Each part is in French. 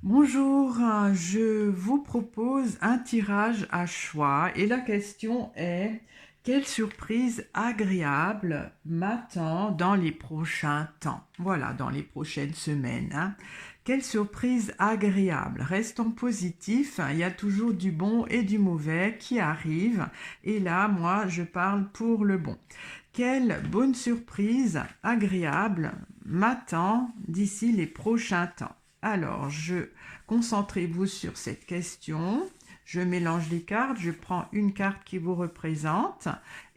Bonjour, je vous propose un tirage à choix et la question est: quelle surprise agréable m'attend dans les prochains temps? Voilà, dans les prochaines semaines, hein. Quelle surprise agréable. Restons positifs, il y a toujours du bon et du mauvais qui arrivent et là, moi, je parle pour le bon. Quelle bonne surprise agréable m'attend d'ici les prochains temps? Alors, concentrez-vous sur cette question. Je mélange les cartes, je prends une carte qui vous représente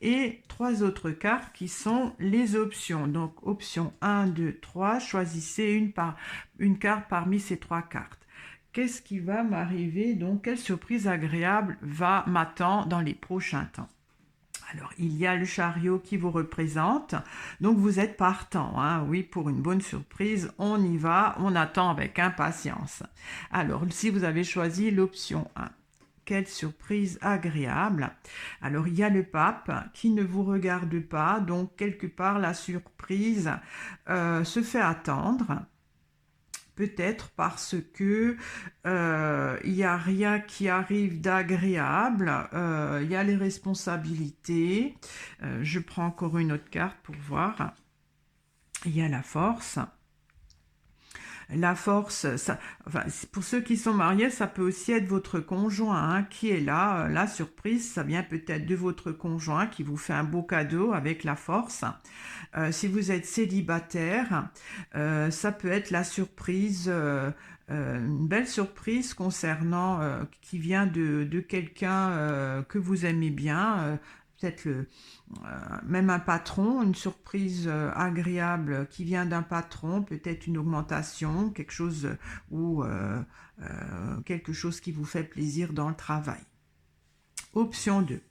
et trois autres cartes qui sont les options. Donc, option 1, 2, 3, choisissez une carte parmi ces trois cartes. Qu'est-ce qui va m'arriver? Donc, quelle surprise agréable va m'attendre dans les prochains temps? Alors, il y a le chariot qui vous représente, donc vous êtes partant, hein, oui, pour une bonne surprise, on y va, on attend avec impatience. Alors, si vous avez choisi l'option 1, quelle surprise agréable. Alors, il y a le pape qui ne vous regarde pas, donc quelque part la surprise se fait attendre. Peut-être parce que il n'y a rien qui arrive d'agréable, il y a les responsabilités. Je prends encore une autre carte pour voir. Il y a la force. La force, ça, enfin, pour ceux qui sont mariés, ça peut aussi être votre conjoint hein, qui est là. La surprise, ça vient peut-être de votre conjoint qui vous fait un beau cadeau avec la force. Si vous êtes célibataire, ça peut être la surprise, une belle surprise concernant qui vient de quelqu'un que vous aimez bien. Peut-être même un patron, une surprise agréable qui vient d'un patron, peut-être une augmentation, quelque chose ou quelque chose qui vous fait plaisir dans le travail. Option 2.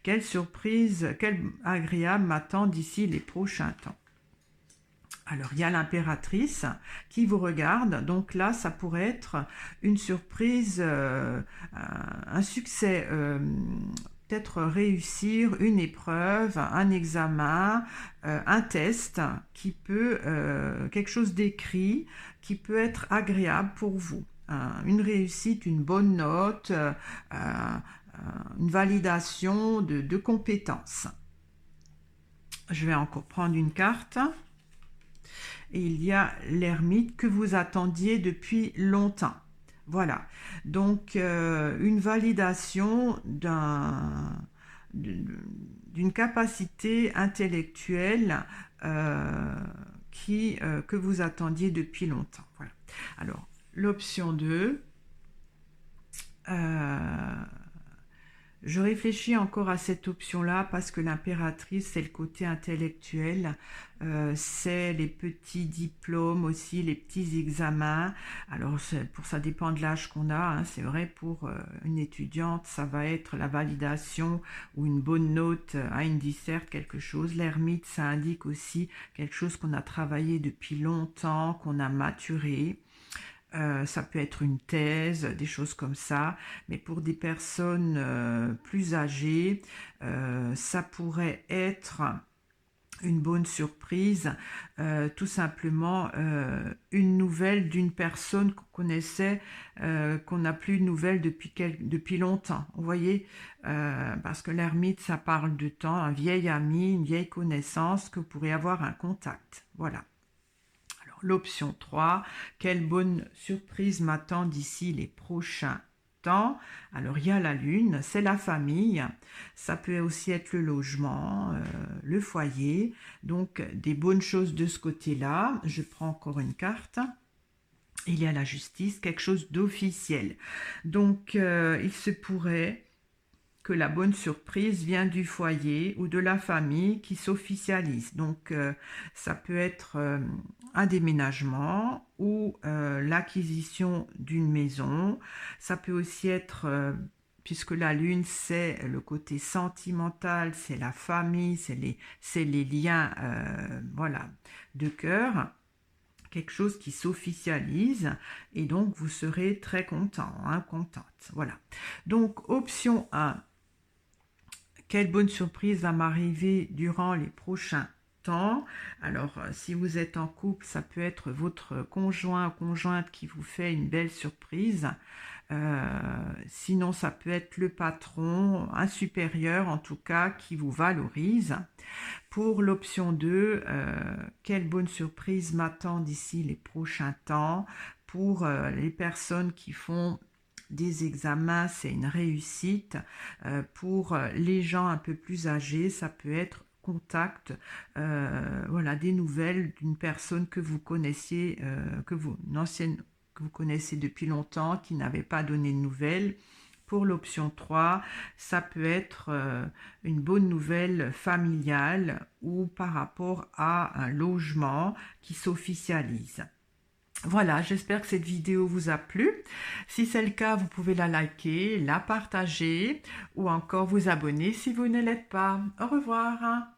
Quelle surprise, quelle agréable m'attend d'ici les prochains temps? Alors, il y a l'impératrice qui vous regarde. Donc là, ça pourrait être une surprise, un succès, peut-être réussir une épreuve, un examen, un test qui peut, quelque chose d'écrit, qui peut être agréable pour vous. Une réussite, une bonne note, une validation de compétences. Je vais encore prendre une carte. Et il y a l'ermite que vous attendiez depuis longtemps. Voilà, donc une validation d'une capacité intellectuelle que vous attendiez depuis longtemps. Voilà. Alors, l'option 2, je réfléchis encore à cette option-là parce que l'impératrice, c'est le côté intellectuel, c'est les petits diplômes aussi, les petits examens. Alors, pour ça dépend de l'âge qu'on a. Hein, c'est vrai, pour une étudiante, ça va être la validation ou une bonne note à une disserte, quelque chose. L'ermite, ça indique aussi quelque chose qu'on a travaillé depuis longtemps, qu'on a maturé. Ça peut être une thèse, des choses comme ça, mais pour des personnes plus âgées, ça pourrait être une bonne surprise, tout simplement une nouvelle d'une personne qu'on connaissait, qu'on n'a plus de nouvelles depuis longtemps. Vous voyez, parce que l'ermite, ça parle de temps, un vieil ami, une vieille connaissance que vous pourrez avoir un contact. Voilà. L'option 3, quelle bonne surprise m'attend d'ici les prochains temps? Alors il y a la lune, c'est la famille, ça peut aussi être le logement, le foyer, donc des bonnes choses de ce côté-là. Je prends encore une carte. Il y a la justice, quelque chose d'officiel. Donc il se pourrait que la bonne surprise vient du foyer ou de la famille qui s'officialise. Donc ça peut être un déménagement ou l'acquisition d'une maison. Ça peut aussi être, puisque la lune c'est le côté sentimental, c'est la famille, c'est les liens voilà, de cœur, quelque chose qui s'officialise et donc vous serez très content, hein, contente. Voilà. Donc option 1, quelle bonne surprise va m'arriver durant les prochains important. Alors, si vous êtes en couple, ça peut être votre conjoint ou conjointe qui vous fait une belle surprise. Sinon, ça peut être le patron, un supérieur en tout cas, qui vous valorise. Pour l'option 2, quelle bonne surprise m'attend d'ici les prochains temps. Pour les personnes qui font des examens, c'est une réussite. Pour les gens un peu plus âgés, ça peut être contact, voilà, des nouvelles d'une personne que vous connaissiez, une ancienne que vous connaissez depuis longtemps, qui n'avait pas donné de nouvelles. Pour l'option 3, ça peut être une bonne nouvelle familiale ou par rapport à un logement qui s'officialise. Voilà, j'espère que cette vidéo vous a plu. Si c'est le cas, vous pouvez la liker, la partager ou encore vous abonner si vous ne l'êtes pas. Au revoir.